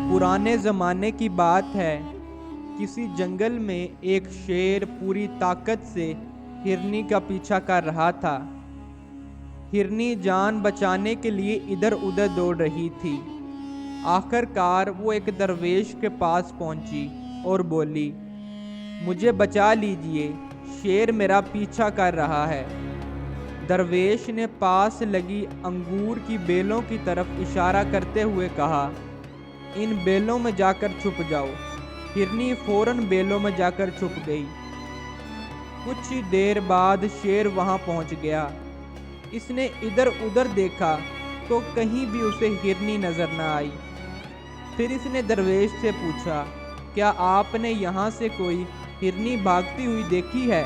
पुराने ज़माने की बात है। किसी जंगल में एक शेर पूरी ताकत से हिरनी का पीछा कर रहा था। हिरनी जान बचाने के लिए इधर उधर दौड़ रही थी। आखिरकार वो एक दरवेश के पास पहुंची और बोली, मुझे बचा लीजिए, शेर मेरा पीछा कर रहा है। दरवेश ने पास लगी अंगूर की बेलों की तरफ इशारा करते हुए कहा, इन बेलों में जाकर छुप जाओ। हिरनी फौरन बेलों में जाकर छुप गई। कुछ ही देर बाद शेर वहां पहुंच गया। इसने इधर उधर देखा तो कहीं भी उसे हिरनी नजर न आई। फिर इसने दरवेश से पूछा, क्या आपने यहाँ से कोई हिरनी भागती हुई देखी है?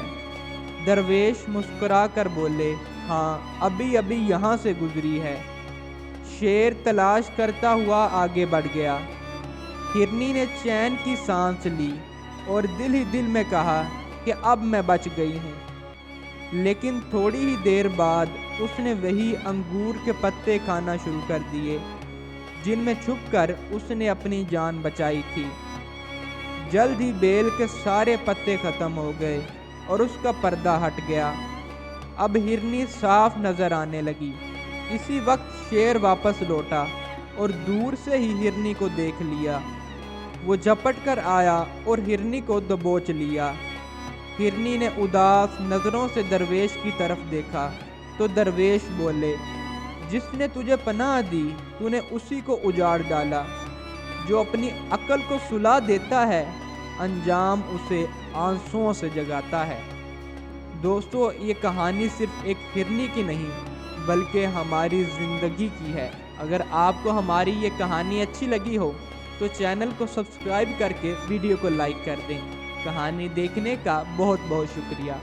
दरवेश मुस्कुरा कर बोले, हाँ, अभी अभी यहाँ से गुजरी है। शेर तलाश करता हुआ आगे बढ़ गया। हिरनी ने चैन की सांस ली और दिल ही दिल में कहा कि अब मैं बच गई हूँ। लेकिन थोड़ी ही देर बाद उसने वही अंगूर के पत्ते खाना शुरू कर दिए जिनमें छुपकर उसने अपनी जान बचाई थी। जल्द ही बेल के सारे पत्ते खत्म हो गए और उसका पर्दा हट गया। अब हिरनी साफ नजर आने लगी। इसी वक्त शेर वापस लौटा और दूर से ही हिरनी को देख लिया। वो झपट कर आया और हिरनी को दबोच लिया। हिरनी ने उदास नजरों से दरवेश की तरफ देखा तो दरवेश बोले, जिसने तुझे पनाह दी तूने उसी को उजाड़ डाला। जो अपनी अक्ल को सुला देता है, अंजाम उसे आंसुओं से जगाता है। दोस्तों, ये कहानी सिर्फ एक हिरनी की नहीं बल्कि हमारी ज़िंदगी की है। अगर आपको हमारी ये कहानी अच्छी लगी हो तो चैनल को सब्सक्राइब करके वीडियो को लाइक कर दें। कहानी देखने का बहुत बहुत शुक्रिया।